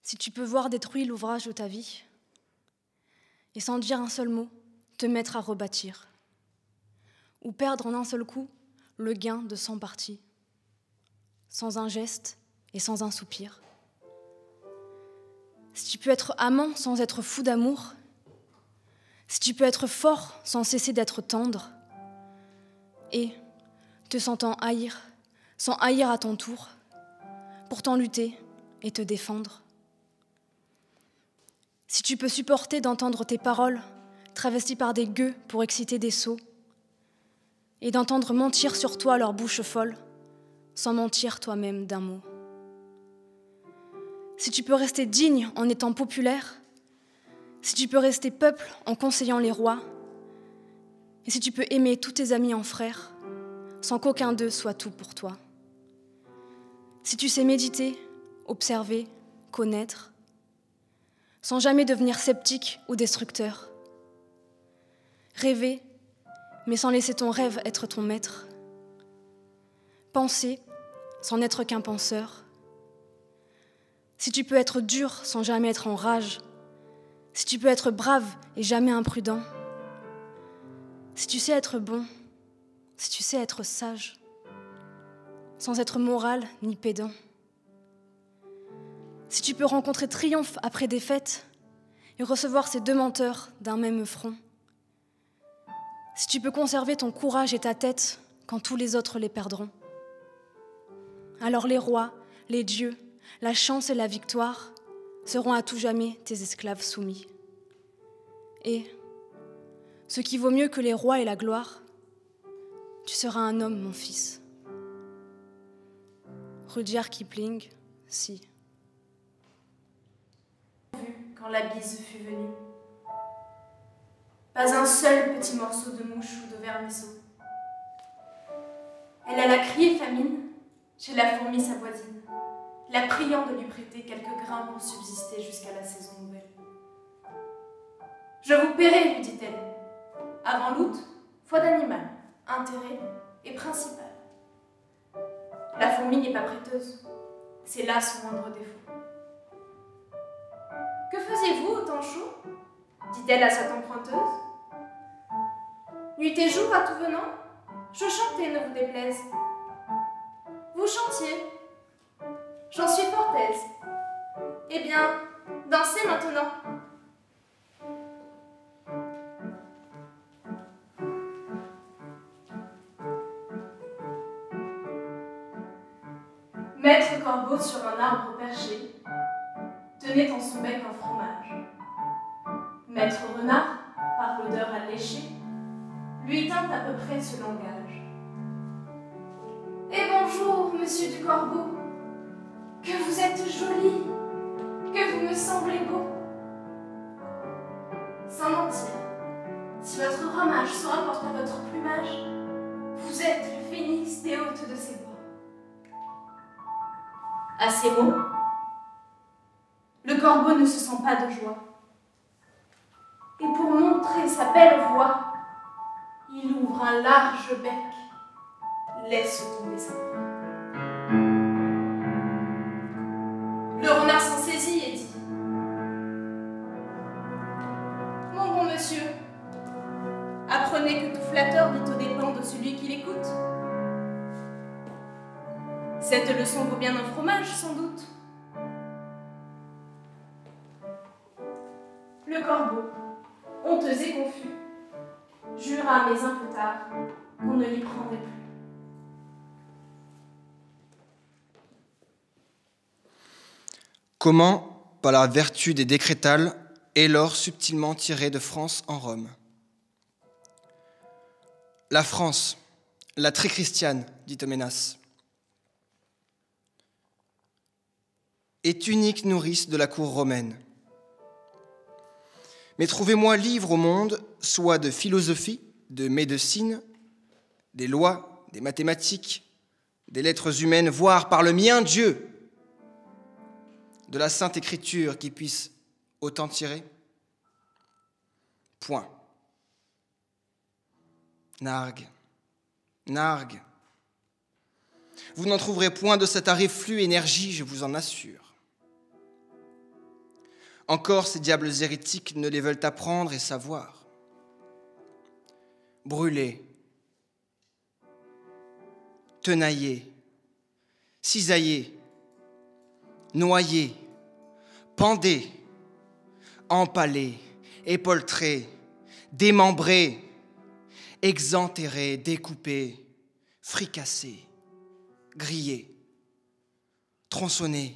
Si tu peux voir détruit l'ouvrage de ta vie, et sans dire un seul mot, te mettre à rebâtir, ou perdre en un seul coup le gain de 100 parties, sans un geste et sans un soupir. Si tu peux être amant sans être fou d'amour, si tu peux être fort sans cesser d'être tendre, et, te sentant haïr, sans haïr à ton tour, pourtant lutter et te défendre. Si tu peux supporter d'entendre tes paroles travesties par des gueux pour exciter des sots, et d'entendre mentir sur toi leur bouche folle, sans mentir toi-même d'un mot. Si tu peux rester digne en étant populaire, si tu peux rester peuple en conseillant les rois, et si tu peux aimer tous tes amis en frères, sans qu'aucun d'eux soit tout pour toi. Si tu sais méditer, observer, connaître, sans jamais devenir sceptique ou destructeur. Rêver, mais sans laisser ton rêve être ton maître. Penser, sans n'être qu'un penseur. Si tu peux être dur sans jamais être en rage. Si tu peux être brave et jamais imprudent. Si tu sais être bon, si tu sais être sage, sans être moral ni pédant. Si tu peux rencontrer triomphe après défaite et recevoir ces deux menteurs d'un même front. Si tu peux conserver ton courage et ta tête quand tous les autres les perdront. Alors les rois, les dieux, la chance et la victoire seront à tout jamais tes esclaves soumis. Et, ce qui vaut mieux que les rois et la gloire, tu seras un homme, mon fils. Rudyard Kipling, si. Quand la bise fut venue, pas un seul petit morceau de mouche ou de vermisseau. Elle alla crier famine chez la fourmi sa voisine, la priant de lui prêter quelques grains pour subsister jusqu'à la saison nouvelle. « Je vous paierai, lui dit-elle. Avant l'août, foi d'animal, intérêt et principal. La fourmi n'est pas prêteuse, c'est là son moindre défaut. « Que faisiez-vous au temps chaud » dit-elle à sa emprunteuse. « Nuit et jour à tout venant, je chantais, ne vous déplaise. Vous chantiez, j'en suis fort aise. Eh bien, dansez maintenant. » Maître Corbeau sur un arbre perché tenait en son bec un fromage. Maître Renard, par l'odeur alléchée, lui tint à peu près ce langage. « Et bonjour, monsieur du Corbeau, que vous êtes joli, que vous me semblez beau. Sans mentir, si votre ramage se rapporte à votre plumage, vous êtes le phénix des hôtes de ces bois. » À ces mots, le corbeau ne se sent pas de joie. Et pour montrer sa belle voix, il ouvre un large bec, laisse tomber sa proie. Le renard s'en saisit et dit : « Mon bon monsieur, apprenez que tout flatteur vit aux dépens de celui qui l'écoute. Cette leçon vaut bien un fromage, sans doute. » Le corbeau, honteux et confus, jura, mais un peu tard, qu'on ne l'y prendrait plus. Comment, par la vertu des décrétales, est l'or subtilement tiré de France en Rome. La France, la très christiane, dit Homénas, est unique nourrice de la cour romaine. Mais trouvez-moi livre au monde, soit de philosophie, de médecine, des lois, des mathématiques, des lettres humaines, voire par le mien Dieu, de la Sainte Écriture qui puisse autant tirer. Point. Nargue, nargue. Vous n'en trouverez point de cet arrêt flux énergie, je vous en assure. Encore ces diables hérétiques ne les veulent apprendre et savoir. Brûlés, tenaillés, cisaillés, noyés, pendés, empalés, épauletrés, démembrés, exenterrés, découpés, fricassés, grillés, tronçonnés,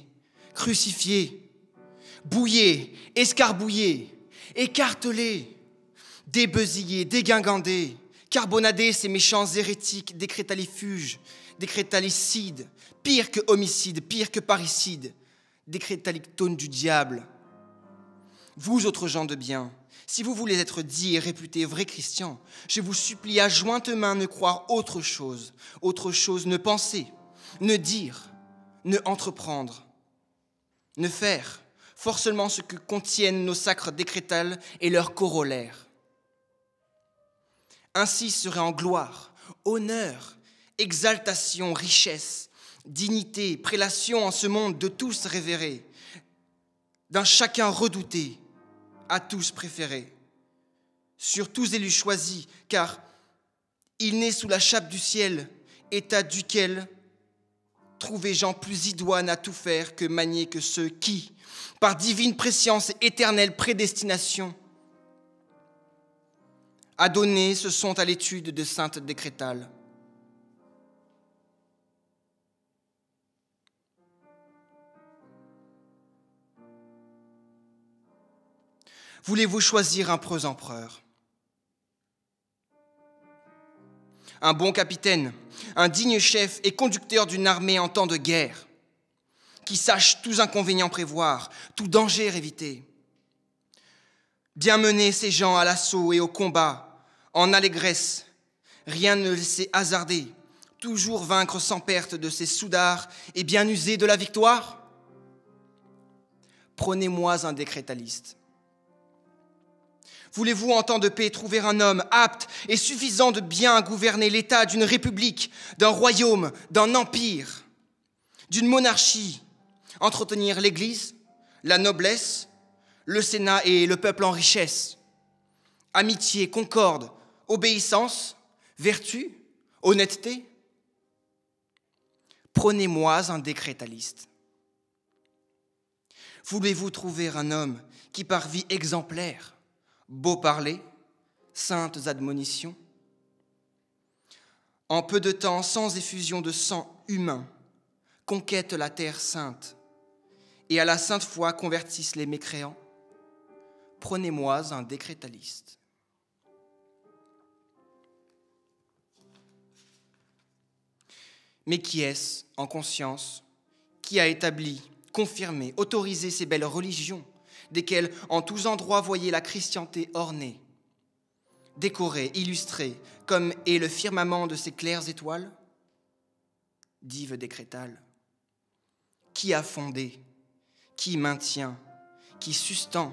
crucifiés, bouillés, escarbouillés, écartelés, débesillés, dégingandés, carbonadés, ces méchants hérétiques, décrétalifuges, décrétalicides, pire que homicide, pire que parricide, décrétalictones du diable. Vous, autres gens de bien, si vous voulez être dits et réputés vrais chrétiens, je vous supplie à jointe main ne croire autre chose ne penser, ne dire, ne entreprendre, ne faire, fort seulement ce que contiennent nos sacres décrétales et leurs corollaires. Ainsi serait en gloire, honneur, exaltation, richesse, dignité, prélation en ce monde de tous révérés, d'un chacun redouté, à tous préférés, sur tous élus choisis, car il naît sous la chape du ciel, état duquel trouver gens plus idoines à tout faire que manier que ceux qui, par divine prescience et éternelle prédestination, adonnés se sont à l'étude de saintes décrétales. Voulez-vous choisir un preux empereur, un bon capitaine, un digne chef et conducteur d'une armée en temps de guerre, qui sache tous inconvénients prévoir, tout danger éviter, bien mener ces gens à l'assaut et au combat, en allégresse, rien ne laisser hasarder, toujours vaincre sans perte de ses soudards et bien user de la victoire? Prenez-moi un décrétaliste. Voulez-vous, en temps de paix, trouver un homme apte et suffisant de bien gouverner l'état d'une république, d'un royaume, d'un empire, d'une monarchie, entretenir l'Église, la noblesse, le Sénat et le peuple en richesse, amitié, concorde, obéissance, vertu, honnêteté? Prenez-moi un décrétaliste. Voulez-vous trouver un homme qui, par vie exemplaire, beau parler, saintes admonitions, en peu de temps, sans effusion de sang humain, conquête la terre sainte et à la sainte foi convertissent les mécréants? Prenez-moi un décrétaliste. Mais qui est-ce, en conscience, qui a établi, confirmé, autorisé ces belles religions, desquelles en tous endroits voyez la christianté ornée, décorée, illustrée, comme est le firmament de ces claires étoiles? Dive décrétale, qui a fondé, qui maintient, qui sustend,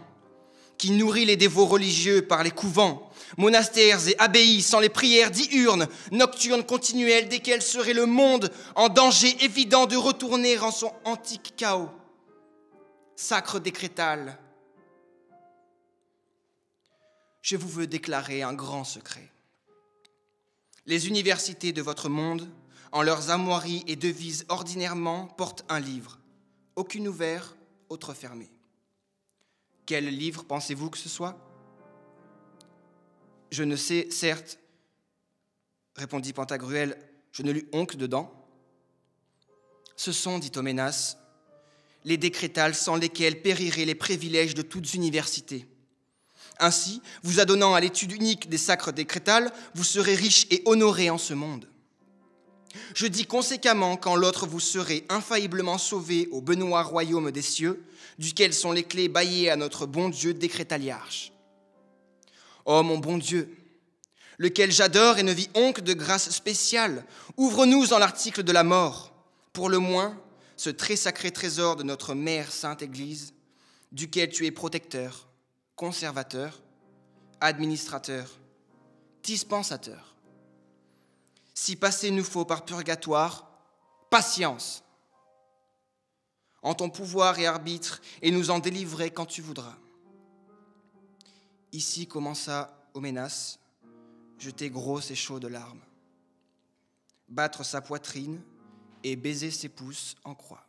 qui nourrit les dévots religieux par les couvents, monastères et abbayes, sans les prières diurnes, nocturnes continuelles, desquelles serait le monde en danger évident de retourner en son antique chaos? Sacre décrétal, je vous veux déclarer un grand secret. Les universités de votre monde, en leurs armoiries et devises ordinairement, portent un livre, aucune ouvert, autre fermé. Quel livre pensez-vous que ce soit? Je ne sais, certes, répondit Pantagruel, je ne lus oncle dedans. Ce sont, dit Oménas, les décrétales sans lesquelles périraient les privilèges de toutes universités. Ainsi, vous adonnant à l'étude unique des sacres décrétales, vous serez riche et honoré en ce monde. Je dis conséquemment qu'en l'autre vous serez infailliblement sauvés au benoît royaume des cieux, duquel sont les clés baillées à notre bon Dieu décrétaliarche. Oh mon bon Dieu, lequel j'adore et ne vis oncle de grâce spéciale, ouvre-nous en l'article de la mort, pour le moins ce très sacré trésor de notre mère sainte Église, duquel tu es protecteur, conservateur, administrateur, dispensateur. Si passer nous faut par purgatoire, patience. en ton pouvoir et arbitre, et nous en délivrer quand tu voudras. Ici commença Oménas, jeter grosses et chaudes larmes, battre sa poitrine et baiser ses pouces en croix.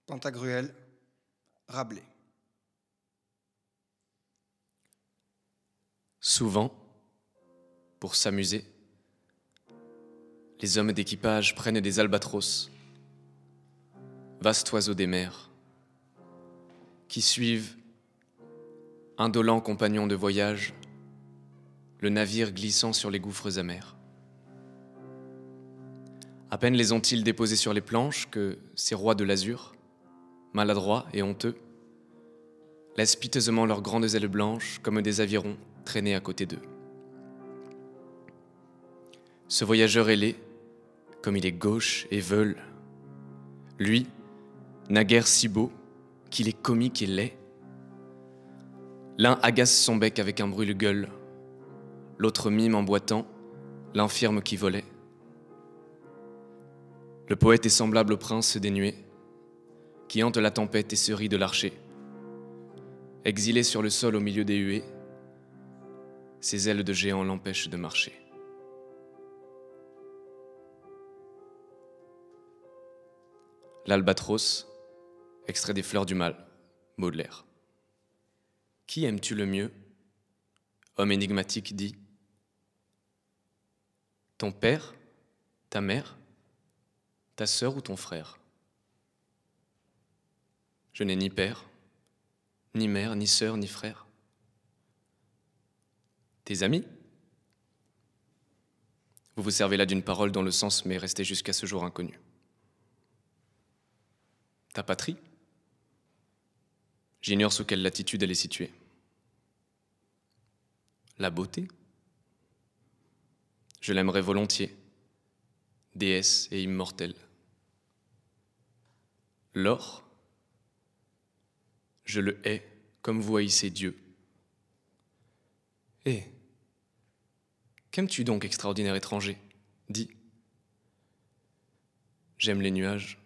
Pantagruel, Rabelais. Souvent, pour s'amuser, les hommes d'équipage prennent des albatros, vastes oiseaux des mers, qui suivent, indolents compagnons de voyage, le navire glissant sur les gouffres amers. À peine les ont-ils déposés sur les planches que ces rois de l'azur, maladroits et honteux, laissent piteusement leurs grandes ailes blanches comme des avirons traîner à côté d'eux. Ce voyageur ailé, comme il est gauche et veule, lui, naguère si beau qu'il est comique et laid, l'un agace son bec avec un brûle-gueule, l'autre mime en boitant l'infirme qui volait. Le poète est semblable au prince dénué, qui hante la tempête et se rit de l'archer. Exilé sur le sol au milieu des huées, ses ailes de géant l'empêchent de marcher. L'albatros, extrait des Fleurs du Mal, Baudelaire. Qui aimes-tu le mieux? Homme énigmatique dit. Ton père, ta mère, ta sœur ou ton frère? Je n'ai ni père, ni mère, ni sœur, ni frère. Tes amis? Vous vous servez là d'une parole dont le sens m'est resté jusqu'à ce jour inconnu. Ta patrie? J'ignore sous quelle latitude elle est située. La beauté? Je l'aimerais volontiers, déesse et immortelle. L'or? Je le hais comme vous haïssez Dieu. Eh, qu'aimes-tu donc, extraordinaire étranger? Dis. J'aime les nuages.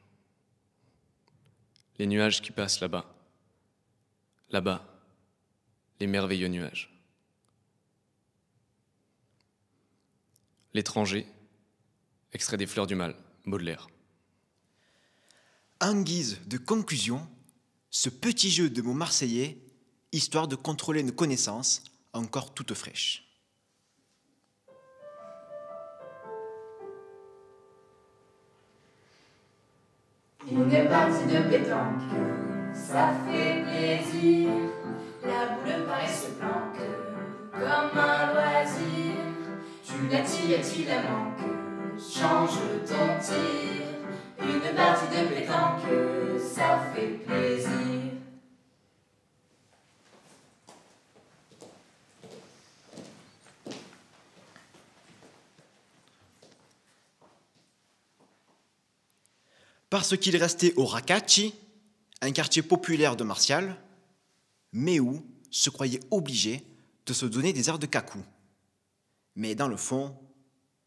Les nuages qui passent là-bas. Là-bas, les merveilleux nuages. L'étranger, extrait des Fleurs du Mal, Baudelaire. En guise de conclusion, ce petit jeu de mots marseillais, histoire de contrôler une connaissance encore toute fraîche. Une partie de pétanque, ça fait plaisir. La boule paraît se planque comme un loisir. Tu la tires, tu la manques, change ton tir. Une partie de pétanque, ça fait plaisir. Parce qu'il restait au Racachi, un quartier populaire de Martial, Méhou se croyait obligé de se donner des airs de cacou. Mais dans le fond,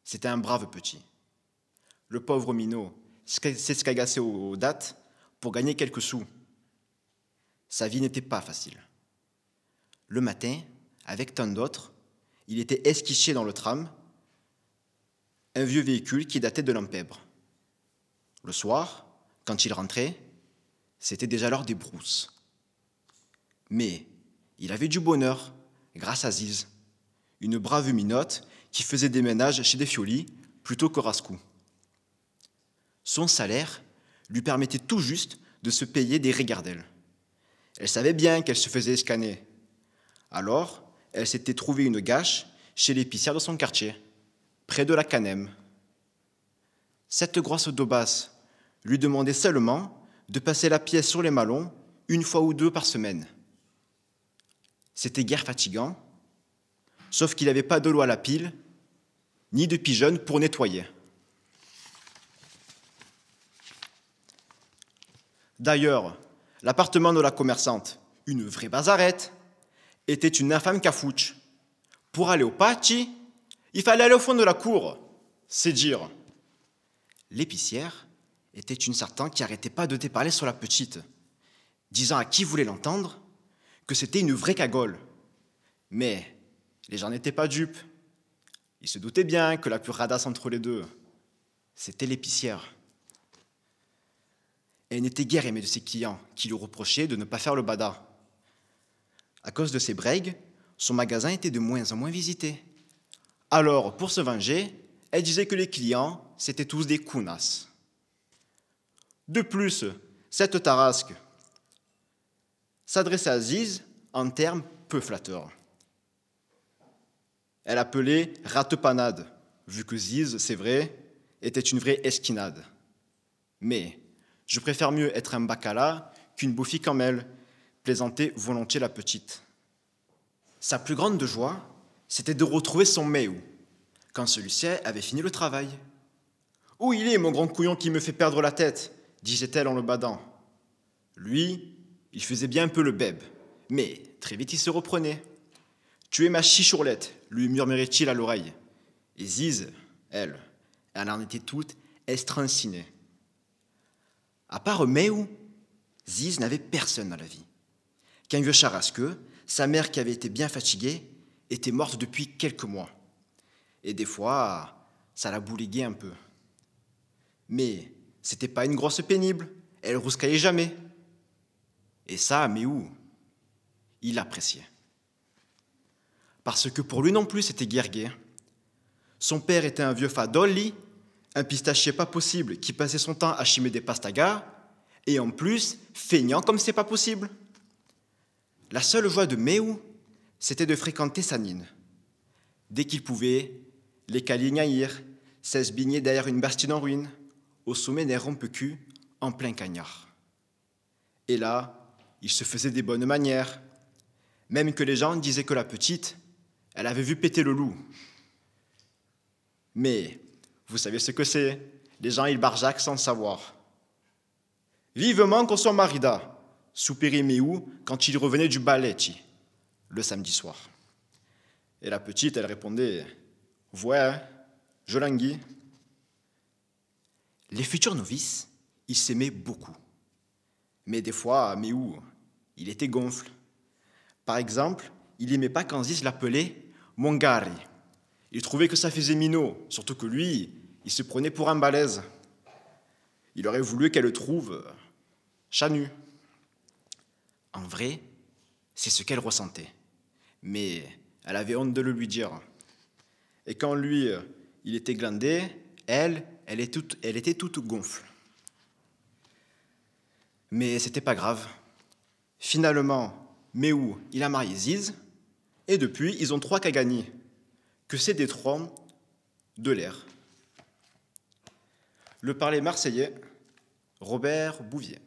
c'était un brave petit. Le pauvre minot s'escagassait aux dates pour gagner quelques sous. Sa vie n'était pas facile. Le matin, avec tant d'autres, il était esquiché dans le tram, un vieux véhicule qui datait de l'Empèbre. Le soir, quand il rentrait, c'était déjà l'heure des brousses. Mais il avait du bonheur grâce à Ziz, une brave minotte qui faisait des ménages chez des fiolis plutôt que Rascou. Son salaire lui permettait tout juste de se payer des régardelles. Elle savait bien qu'elle se faisait escaner. Alors, elle s'était trouvée une gâche chez l'épicière de son quartier, près de la Canem. Cette grosse daubasse lui demandait seulement de passer la pièce sur les malons une fois ou deux par semaine. C'était guère fatigant, sauf qu'il n'avait pas de l'eau à la pile, ni de pigeonne pour nettoyer. D'ailleurs, l'appartement de la commerçante, une vraie bazarette, était une infâme cafouche. pour aller au patchi, il fallait aller au fond de la cour. C'est dire. L'épicière était une serpente qui n'arrêtait pas de déparler sur la petite, disant à qui voulait l'entendre que c'était une vraie cagole. Mais les gens n'étaient pas dupes. Ils se doutaient bien que la plus radasse entre les deux, c'était l'épicière. Elle n'était guère aimée de ses clients qui lui reprochaient de ne pas faire le bada. À cause de ses brègues, son magasin était de moins en moins visité. Alors, pour se venger, elle disait que les clients, c'étaient tous des kounas. De plus, cette tarasque s'adressait à Ziz en termes peu flatteurs. Elle appelait ratepanade, vu que Ziz, c'est vrai, était une vraie esquinade. Mais je préfère mieux être un bacala qu'une bouffie comme elle, plaisantait volontiers la petite. Sa plus grande joie, c'était de retrouver son méou, quand celui-ci avait fini le travail. « Où il est, mon grand couillon qui me fait perdre la tête ?» disait-elle en le badant. Lui, il faisait bien un peu le bèbe, mais très vite il se reprenait. « Tu es ma chichourlette » lui murmurait-il à l'oreille. Et Ziz, elle en était toute estrancinée. À part Méou, Ziz n'avait personne dans la vie. Qu'un vieux charrasqueux, sa mère qui avait été bien fatiguée, était morte depuis quelques mois. Et des fois, ça la bouliguait un peu. Mais c'était pas une grosse pénible, elle rouscaillait jamais. Et ça, Méou, il l'appréciait. Parce que pour lui non plus, c'était guère gai. Son père était un vieux fadolli, un pistachier pas possible qui passait son temps à chimer des pastagas, et en plus, feignant comme c'est pas possible. La seule joie de Méou, c'était de fréquenter Sanine. Dès qu'il pouvait, les calignaïr, s'esbigner derrière une bastide en ruine, au sommet d'un rompe-cul en plein cagnard. Et là, il se faisait des bonnes manières, même que les gens disaient que la petite, elle avait vu péter le loup. Mais vous savez ce que c'est, les gens ils barjaquent sans savoir. Vivement qu'on soit marida, soupirait Méou quand il revenait du balletti, le samedi soir. Et la petite, elle répondait « Ouais, je languis ». Les futurs novices, ils s'aimaient beaucoup. Mais des fois, Méou, il était gonfle. Par exemple, il n'aimait pas quand Ziz l'appelait « Mongari ». Il trouvait que ça faisait minot, surtout que lui, il se prenait pour un balèze. Il aurait voulu qu'elle le trouve chanu. En vrai, c'est ce qu'elle ressentait. Mais elle avait honte de le lui dire. Et quand lui, il était glandé, elle était toute gonfle. Mais c'était pas grave. Finalement, Méou, il a marié Ziz, et depuis, ils ont 3 Kagani, que c'est des trônes de l'air. Le parler marseillais, Robert Bouvier.